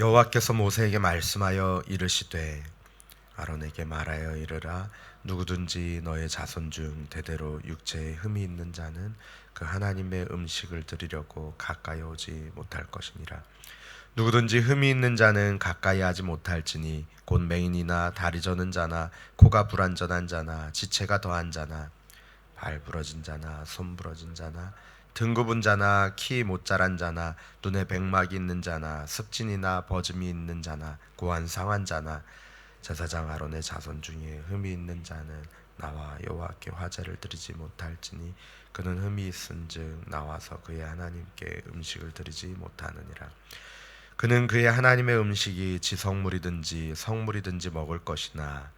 여호와께서 모세에게 말씀하여 이르시되 아론에게 말하여 이르라. 누구든지 너의 자손 중 대대로 육체에 흠이 있는 자는 그 하나님의 음식을 드리려고 가까이 오지 못할 것이니라. 누구든지 흠이 있는 자는 가까이 하지 못할지니 곧 맹인이나 다리 저는 자나 코가 불완전한 자나 지체가 더한 자나 발 부러진 자나 손 부러진 자나 등 굽은 자나 키 못 자란 자나 눈에 백막이 있는 자나 습진이나 버짐이 있는 자나 고한 상한 자나 제사장 아론의 자손 중에 흠이 있는 자는 나와 여호와께 화제를 드리지 못할지니 그는 흠이 있은즉 나와서 그의 하나님께 음식을 드리지 못하느니라. 그는 그의 하나님의 음식이 지성물이든지 성물이든지 먹을 것이나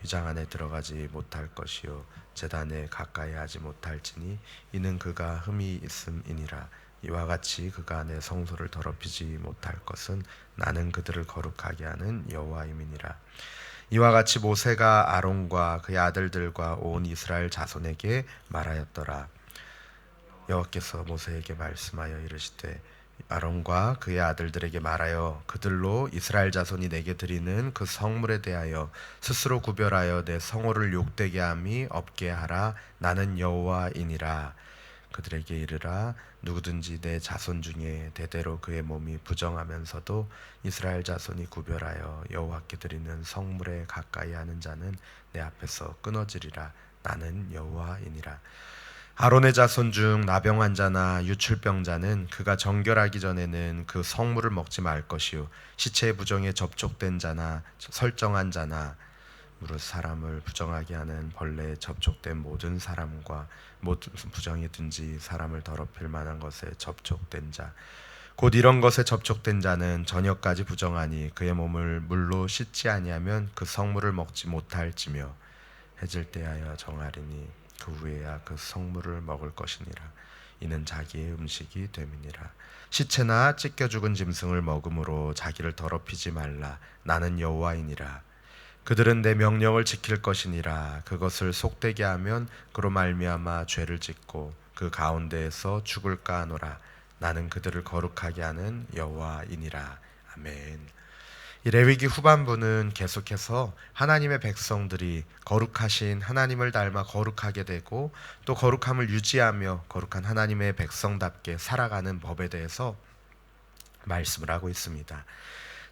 휘장 안에 들어가지 못할 것이요 제단에 가까이 하지 못할지니 이는 그가 흠이 있음이니라. 이와 같이 그가 내 성소를 더럽히지 못할 것은 나는 그들을 거룩하게 하는 여호와임이니라. 이와 같이 모세가 아론과 그의 아들들과 온 이스라엘 자손에게 말하였더라. 여호와께서 모세에게 말씀하여 이르시되 아론과 그의 아들들에게 말하여 그들로 이스라엘 자손이 내게 드리는 그 성물에 대하여 스스로 구별하여 내 성호를 욕되게 함이 없게 하라. 나는 여호와이니라. 그들에게 이르라. 누구든지 내 자손 중에 대대로 그의 몸이 부정하면서도 이스라엘 자손이 구별하여 여호와께 드리는 성물에 가까이 하는 자는 내 앞에서 끊어지리라. 나는 여호와이니라. 아론의 자손 중 나병 환자나 유출병자는 그가 정결하기 전에는 그 성물을 먹지 말 것이요 시체의 부정에 접촉된 자나 설정한 자나 무릇 사람을 부정하게 하는 벌레에 접촉된 모든 사람과 모든 부정이든지 사람을 더럽힐 만한 것에 접촉된 자 곧 이런 것에 접촉된 자는 저녁까지 부정하니 그의 몸을 물로 씻지 아니하면 그 성물을 먹지 못할지며 해질 때하여 정하리니 그 후에야 그 성물을 먹을 것이니라. 이는 자기의 음식이 됨이니라. 시체나 찢겨 죽은 짐승을 먹음으로 자기를 더럽히지 말라. 나는 여호와이니라. 그들은 내 명령을 지킬 것이니라. 그것을 속되게 하면 그로 말미암아 죄를 짓고 그 가운데에서 죽을까 하노라. 나는 그들을 거룩하게 하는 여호와이니라. 아멘. 이 레위기 후반부는 계속해서 하나님의 백성들이 거룩하신 하나님을 닮아 거룩하게 되고 또 거룩함을 유지하며 거룩한 하나님의 백성답게 살아가는 법에 대해서 말씀을 하고 있습니다.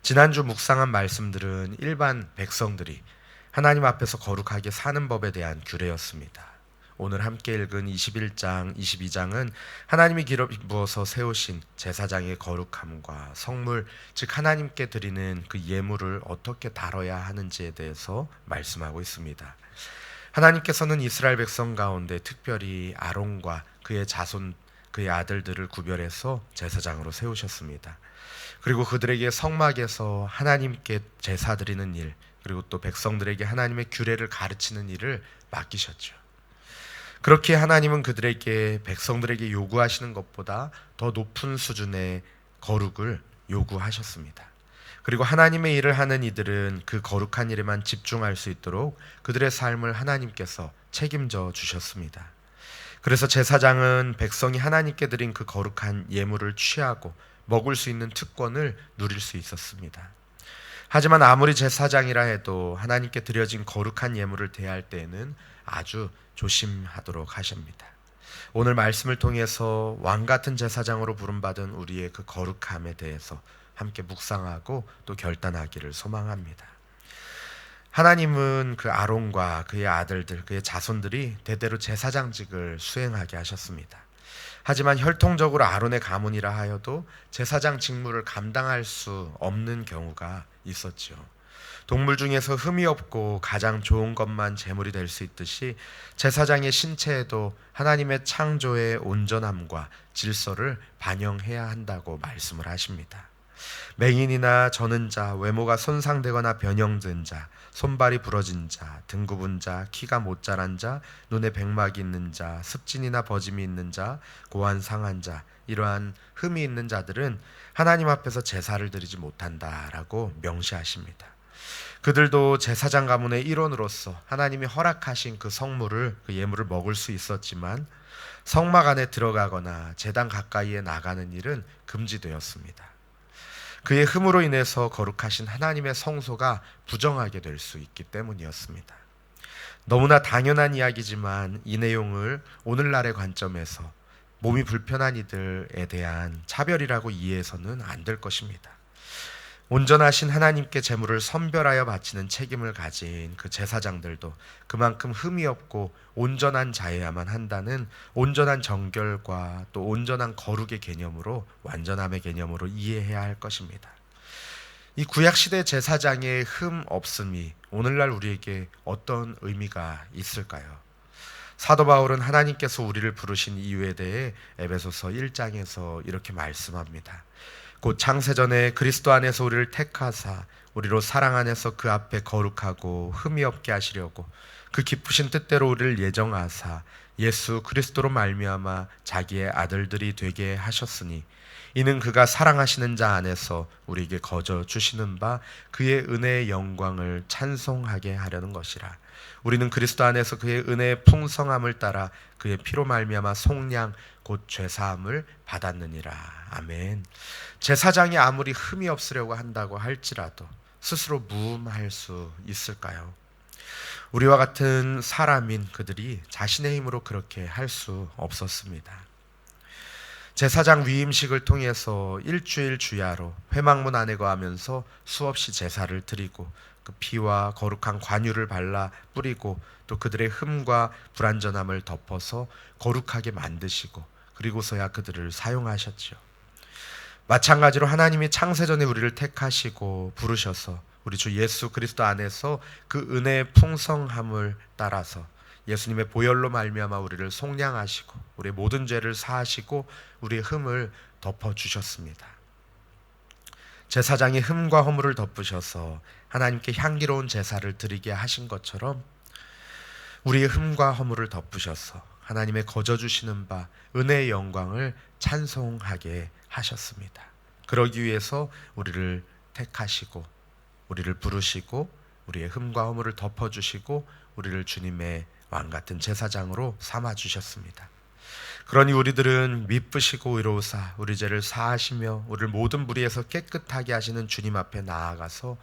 지난주 묵상한 말씀들은 일반 백성들이 하나님 앞에서 거룩하게 사는 법에 대한 규례였습니다. 오늘 함께 읽은 21장, 22장은 하나님이 길어 부어서 세우신 제사장의 거룩함과 성물, 즉 하나님께 드리는 그 예물을 어떻게 다뤄야 하는지에 대해서 말씀하고 있습니다. 하나님께서는 이스라엘 백성 가운데 특별히 아론과 그의 자손, 그의 아들들을 구별해서 제사장으로 세우셨습니다. 그리고 그들에게 성막에서 하나님께 제사 드리는 일, 그리고 또 백성들에게 하나님의 규례를 가르치는 일을 맡기셨죠. 그렇게 하나님은 그들에게 백성들에게 요구하시는 것보다 더 높은 수준의 거룩을 요구하셨습니다. 그리고 하나님의 일을 하는 이들은 그 거룩한 일에만 집중할 수 있도록 그들의 삶을 하나님께서 책임져 주셨습니다. 그래서 제사장은 백성이 하나님께 드린 그 거룩한 예물을 취하고 먹을 수 있는 특권을 누릴 수 있었습니다. 하지만 아무리 제사장이라 해도 하나님께 드려진 거룩한 예물을 대할 때에는 아주 조심하도록 하십니다. 오늘 말씀을 통해서 왕같은 제사장으로 부름받은 우리의 그 거룩함에 대해서 함께 묵상하고 또 결단하기를 소망합니다. 하나님은 그 아론과 그의 아들들, 그의 자손들이 대대로 제사장직을 수행하게 하셨습니다. 하지만 혈통적으로 아론의 가문이라 하여도 제사장 직무를 감당할 수 없는 경우가 있었죠. 동물 중에서 흠이 없고 가장 좋은 것만 제물이 될 수 있듯이 제사장의 신체에도 하나님의 창조의 온전함과 질서를 반영해야 한다고 말씀을 하십니다. 맹인이나 저는 자, 외모가 손상되거나 변형된 자, 손발이 부러진 자, 등 굽은 자, 키가 못 자란 자, 눈에 백막이 있는 자, 습진이나 버짐이 있는 자, 고한 상한 자, 이러한 흠이 있는 자들은 하나님 앞에서 제사를 드리지 못한다라고 명시하십니다. 그들도 제사장 가문의 일원으로서 하나님이 허락하신 그 성물을, 그 예물을 먹을 수 있었지만 성막 안에 들어가거나 제단 가까이에 나가는 일은 금지되었습니다. 그의 흠으로 인해서 거룩하신 하나님의 성소가 부정하게 될 수 있기 때문이었습니다. 너무나 당연한 이야기지만 이 내용을 오늘날의 관점에서 몸이 불편한 이들에 대한 차별이라고 이해해서는 안 될 것입니다. 온전하신 하나님께 제물을 선별하여 바치는 책임을 가진 그 제사장들도 그만큼 흠이 없고 온전한 자여야만 한다는 온전한 정결과 또 온전한 거룩의 개념으로, 완전함의 개념으로 이해해야 할 것입니다. 이 구약시대 제사장의 흠 없음이 오늘날 우리에게 어떤 의미가 있을까요? 사도 바울은 하나님께서 우리를 부르신 이유에 대해 에베소서 1장에서 이렇게 말씀합니다. 곧 창세전에 그리스도 안에서 우리를 택하사 우리로 사랑 안에서 그 앞에 거룩하고 흠이 없게 하시려고 그 기쁘신 뜻대로 우리를 예정하사 예수 그리스도로 말미암아 자기의 아들들이 되게 하셨으니 이는 그가 사랑하시는 자 안에서 우리에게 거저 주시는 바 그의 은혜의 영광을 찬송하게 하려는 것이라. 우리는 그리스도 안에서 그의 은혜의 풍성함을 따라 그의 피로 말미암아 속량 곧 죄사함을 받았느니라. 아멘. 제사장이 아무리 흠이 없으려고 한다고 할지라도 스스로 무음할 수 있을까요? 우리와 같은 사람인 그들이 자신의 힘으로 그렇게 할 수 없었습니다. 제사장 위임식을 통해서 일주일 주야로 회막문 안에 거하면서 수없이 제사를 드리고 그 피와 거룩한 관유를 발라 뿌리고 또 그들의 흠과 불완전함을 덮어서 거룩하게 만드시고 그리고서야 그들을 사용하셨죠. 마찬가지로 하나님이 창세전에 우리를 택하시고 부르셔서 우리 주 예수 그리스도 안에서 그 은혜의 풍성함을 따라서 예수님의 보혈로 말미암아 우리를 속량하시고 우리의 모든 죄를 사하시고 우리의 흠을 덮어주셨습니다. 제사장이 흠과 허물을 덮으셔서 하나님께 향기로운 제사를 드리게 하신 것처럼 우리의 흠과 허물을 덮으셔서 하나님의 거저 주시는 바 은혜의 영광을 찬송하게 하셨습니다. 그러기 위해서 우리를 택하시고 우리를 부르시고 우리의 흠과 허물을 덮어주시고 우리를 주님의 왕같은 제사장으로 삼아주셨습니다. 그러니 우리들은 미쁘시고 의로우사 우리 죄를 사하시며 우리를 모든 무리에서 깨끗하게 하시는 주님 앞에 나아가서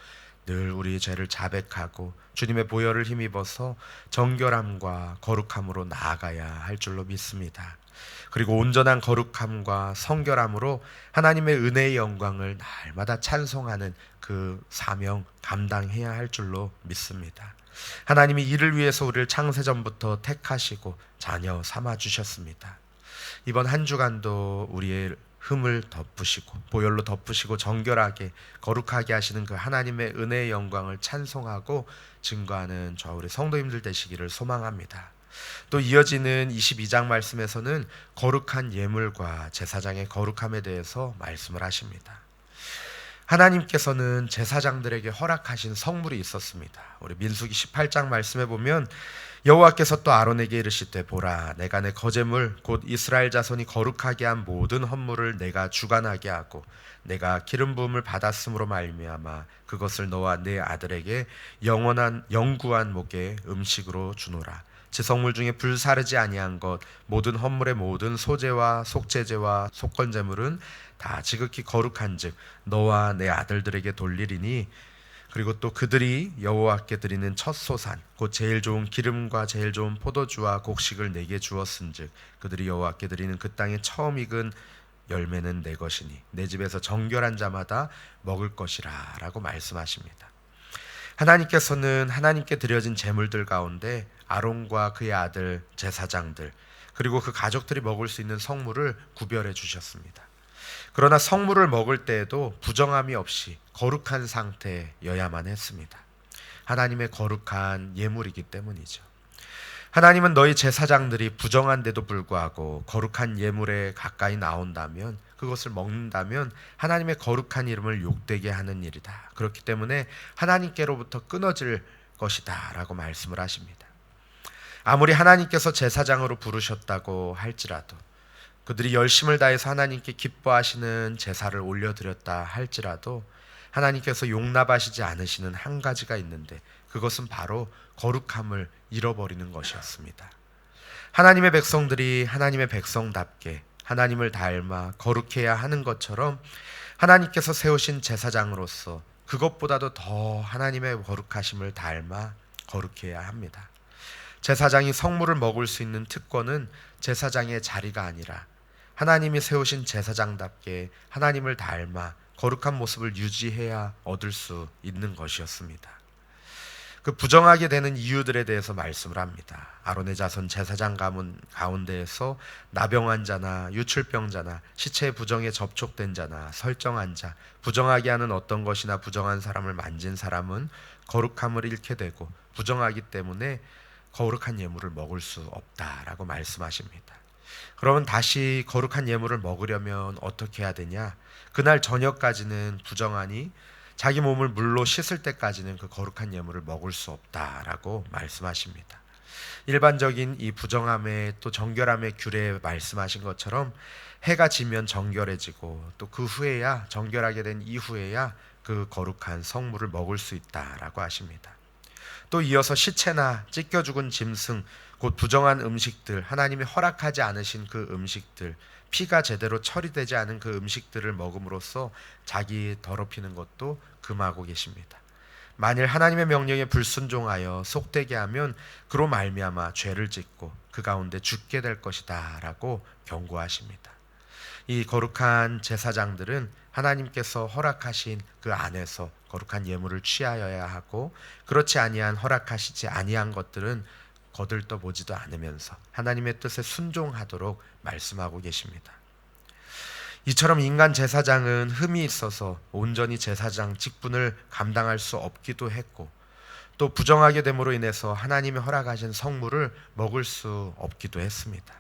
늘 우리의 죄를 자백하고 주님의 보혈을 힘입어서 정결함과 거룩함으로 나아가야 할 줄로 믿습니다. 그리고 온전한 거룩함과 성결함으로 하나님의 은혜의 영광을 날마다 찬송하는 그 사명 감당해야 할 줄로 믿습니다. 하나님이 이를 위해서 우리를 창세전부터 택하시고 자녀 삼아주셨습니다. 이번 한 주간도 우리의 흠을 덮으시고 보혈로 덮으시고 정결하게 거룩하게 하시는 그 하나님의 은혜의 영광을 찬송하고 증거하는 저 우리 성도님들 되시기를 소망합니다. 또 이어지는 22장 말씀에서는 거룩한 예물과 제사장의 거룩함에 대해서 말씀을 하십니다. 하나님께서는 제사장들에게 허락하신 성물이 있었습니다. 우리 민수기 18장 말씀에 보면 여호와께서 또 아론에게 이르시되 보라 내가 내 거제물 곧 이스라엘 자손이 거룩하게 한 모든 헌물을 내가 주관하게 하고 내가 기름 부음을 받았으므로 말미암아 그것을 너와 네 아들에게 영구한 목의 음식으로 주노라. 지성물 중에 불사르지 아니한 것 모든 헌물의 모든 소제와 속죄제와 속건제물은 다 지극히 거룩한즉 너와 내 아들들에게 돌리리니 그리고 또 그들이 여호와께 드리는 첫 소산 곧 제일 좋은 기름과 제일 좋은 포도주와 곡식을 내게 주었은즉 그들이 여호와께 드리는 그 땅에 처음 익은 열매는 내 것이니 내 집에서 정결한 자마다 먹을 것이라 라고 말씀하십니다. 하나님께서는 하나님께 드려진 제물들 가운데 아론과 그의 아들 제사장들 그리고 그 가족들이 먹을 수 있는 성물을 구별해 주셨습니다. 그러나 성물을 먹을 때에도 부정함이 없이 거룩한 상태여야만 했습니다. 하나님의 거룩한 예물이기 때문이죠. 하나님은 너희 제사장들이 부정한데도 불구하고 거룩한 예물에 가까이 나온다면 그것을 먹는다면 하나님의 거룩한 이름을 욕되게 하는 일이다. 그렇기 때문에 하나님께로부터 끊어질 것이다 라고 말씀을 하십니다. 아무리 하나님께서 제사장으로 부르셨다고 할지라도 그들이 열심을 다해서 하나님께 기뻐하시는 제사를 올려드렸다 할지라도 하나님께서 용납하시지 않으시는 한 가지가 있는데 그것은 바로 거룩함을 잃어버리는 것이었습니다. 하나님의 백성들이 하나님의 백성답게 하나님을 닮아 거룩해야 하는 것처럼 하나님께서 세우신 제사장으로서 그것보다도 더 하나님의 거룩하심을 닮아 거룩해야 합니다. 제사장이 성물을 먹을 수 있는 특권은 제사장의 자리가 아니라 하나님이 세우신 제사장답게 하나님을 닮아 거룩한 모습을 유지해야 얻을 수 있는 것이었습니다. 그 부정하게 되는 이유들에 대해서 말씀을 합니다. 아론의 자손 제사장 가운데에서 나병한 자나 유출병자나 시체의 부정에 접촉된 자나 설정한 자, 부정하게 하는 어떤 것이나 부정한 사람을 만진 사람은 거룩함을 잃게 되고 부정하기 때문에 거룩한 예물을 먹을 수 없다라고 말씀하십니다. 그러면 다시 거룩한 예물을 먹으려면 어떻게 해야 되냐? 그날 저녁까지는 부정하니 자기 몸을 물로 씻을 때까지는 그 거룩한 예물을 먹을 수 없다라고 말씀하십니다. 일반적인 이 부정함의 또 정결함의 규례에 말씀하신 것처럼 해가 지면 정결해지고 또 그 후에야 정결하게 된 이후에야 그 거룩한 성물을 먹을 수 있다라고 하십니다. 또 이어서 시체나 찢겨 죽은 짐승, 곧 부정한 음식들, 하나님이 허락하지 않으신 그 음식들, 피가 제대로 처리되지 않은 그 음식들을 먹음으로써 자기 더럽히는 것도 금하고 계십니다. 만일 하나님의 명령에 불순종하여 속되게 하면 그로 말미암아 죄를 짓고 그 가운데 죽게 될 것이다 라고 경고하십니다. 이 거룩한 제사장들은 하나님께서 허락하신 그 안에서 거룩한 예물을 취하여야 하고, 그렇지 아니한 허락하시지 아니한 것들은 거들떠 보지도 않으면서 하나님의 뜻에 순종하도록 말씀하고 계십니다. 이처럼 인간 제사장은 흠이 있어서 온전히 제사장 직분을 감당할 수 없기도 했고, 또 부정하게 됨으로 인해서 하나님이 허락하신 성물을 먹을 수 없기도 했습니다.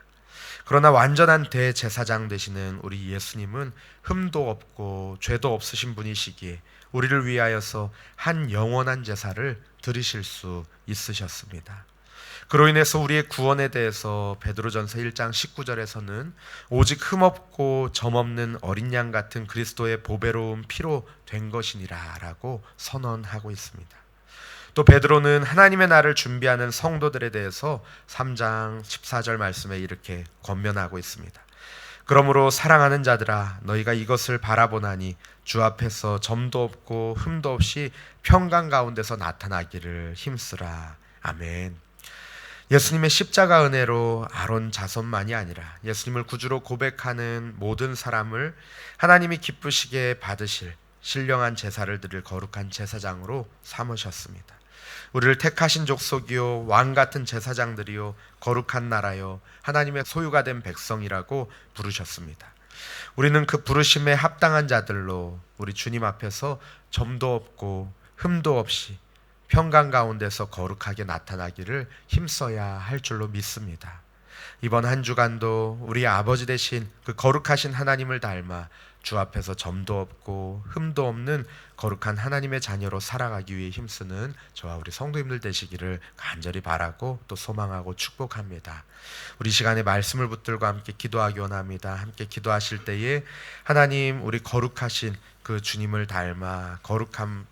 그러나 완전한 대제사장 되시는 우리 예수님은 흠도 없고 죄도 없으신 분이시기에 우리를 위하여서 한 영원한 제사를 드리실 수 있으셨습니다. 그로 인해서 우리의 구원에 대해서 베드로전서 1장 19절에서는 오직 흠없고 점없는 어린 양 같은 그리스도의 보배로운 피로 된 것이니라 라고 선언하고 있습니다. 또 베드로는 하나님의 날을 준비하는 성도들에 대해서 3장 14절 말씀에 이렇게 권면하고 있습니다. 그러므로 사랑하는 자들아, 너희가 이것을 바라보나니 주 앞에서 점도 없고 흠도 없이 평강 가운데서 나타나기를 힘쓰라. 아멘. 예수님의 십자가 은혜로 아론 자손만이 아니라 예수님을 구주로 고백하는 모든 사람을 하나님이 기쁘시게 받으실 신령한 제사를 드릴 거룩한 제사장으로 삼으셨습니다. 우리를 택하신 족속이요 왕 같은 제사장들이요 거룩한 나라요 하나님의 소유가 된 백성이라고 부르셨습니다. 우리는 그 부르심에 합당한 자들로 우리 주님 앞에서 점도 없고 흠도 없이 평강 가운데서 거룩하게 나타나기를 힘써야 할 줄로 믿습니다. 이번 한 주간도 우리 아버지 되신 그 거룩하신 하나님을 닮아 주 앞에서 점도 없고 흠도 없는 거룩한 하나님의 자녀로 살아가기 위해 힘쓰는 저와 우리 성도님들 되시기를 간절히 바라고 또 소망하고 축복합니다. 우리 시간에 말씀을 붙들고 함께 기도하기 원합니다. 함께 기도하실 때에 하나님, 우리 거룩하신 그 주님을 닮아 거룩한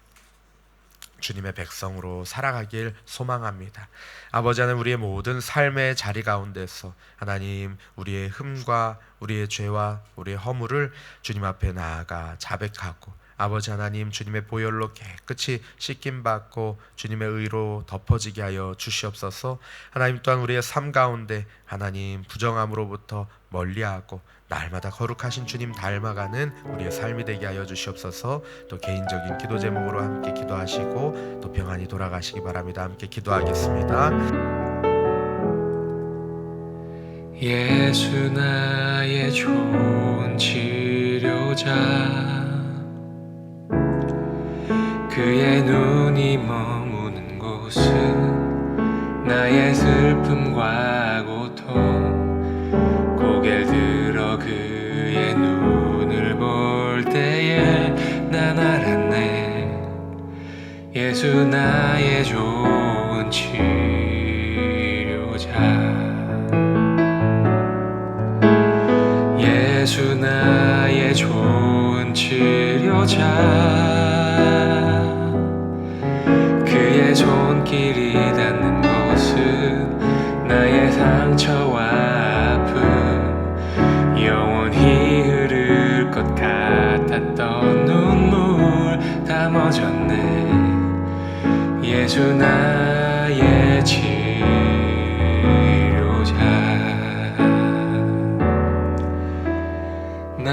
주님의 백성으로 살아가길 소망합니다. 아버지 하나님, 우리의 모든 삶의 자리 가운데서 하나님, 우리의 흠과 우리의 죄와 우리의 허물을 주님 앞에 나아가 자백하고, 아버지 하나님, 주님의 보혈로 깨끗이 씻김받고 주님의 의로 덮어지게 하여 주시옵소서. 하나님 또한 우리의 삶 가운데 하나님 부정함으로부터 멀리하고 날마다 거룩하신 주님 닮아가는 우리의 삶이 되게 하여 주시옵소서. 또 개인적인 기도 제목으로 함께 기도하시고 또 평안히 돌아가시기 바랍니다. 함께 기도하겠습니다. 예수 나의 좋은 치료자, 그의 눈이 머무는 곳은 나의 슬픔과 고통, 고개를 들어 그의 눈을 볼 때에 난 알았네. 예수 나의 좋은 치료자, 예수 나의 좋은 치료자, 그의 손길이 닿는 곳은 나의 상처와 아픔 영원히 흐를 것 같았던 예수 나의 치료자. 나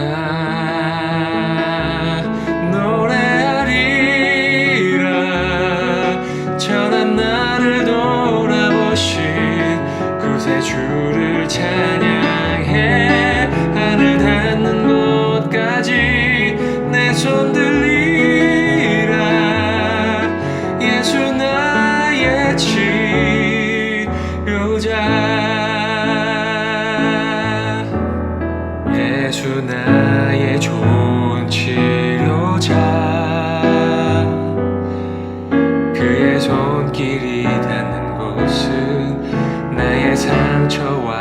노래하리라. 천한 나를 돌아보신 구세주를 찬양해. 하늘 닿는 곳까지 내 손 들리라. 예수 나의 치료자. 예수 나의 좋은 치료자. 그의 손길이 닿는 곳은 나의 상처와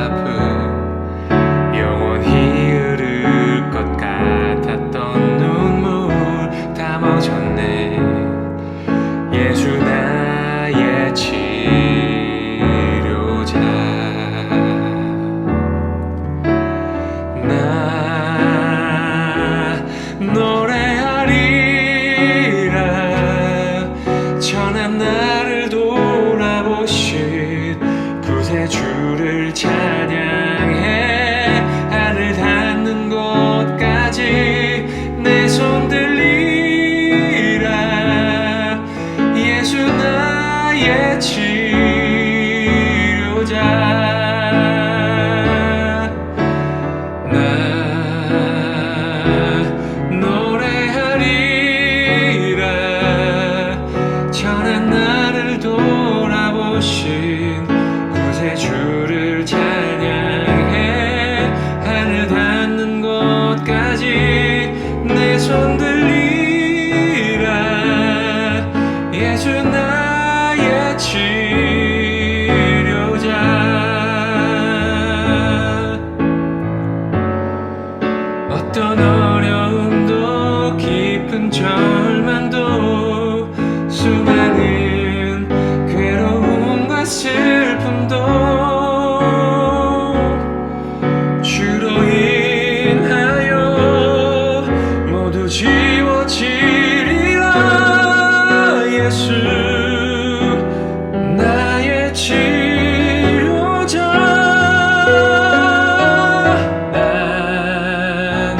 아픔, 영원히 흐를 것 같았던 눈물 다 멎었네. 예수 나의 치료자. 나 노래하리라. 천한 나를 돌아보신 구세주를 찬양해. 하늘 닿는 곳까지 내 손 들리라. 예수 나의 치료자. 나 노래하리라. 천한 나를 돌아보신 구세주를 찬양해. 하늘 닿는 곳까지 내 손 들리라. 예수 나의 치료자. 어떤 어려움도 깊은 절망도 수많은 괴로움과 슬픔도 주로 인하여 모두 지워지리라. 예수 나의 치료자. 난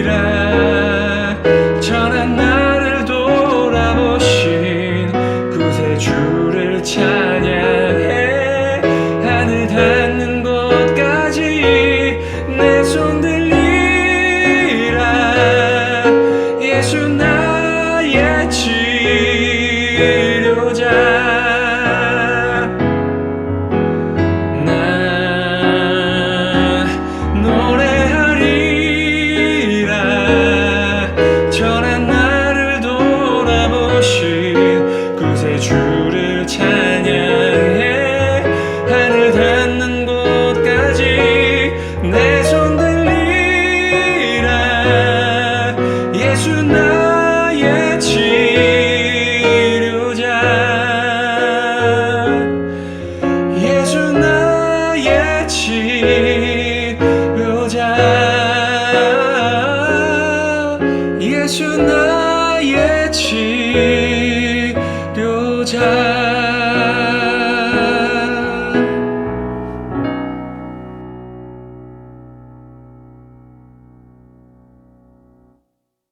노래하리라. 천한 나를 돌아보신 구세주를 찬양해. 하늘 닿는 곳까지 내 손 들리라. 예수 나의 치료자. 나 노래하리라. 천한 나를 돌아보신 구세주를 찬양해. 하늘 닿는 곳까지 내 손 들리라. 예수 나의 치료자. 예수 나의 치료자. 예수 나의 치료자.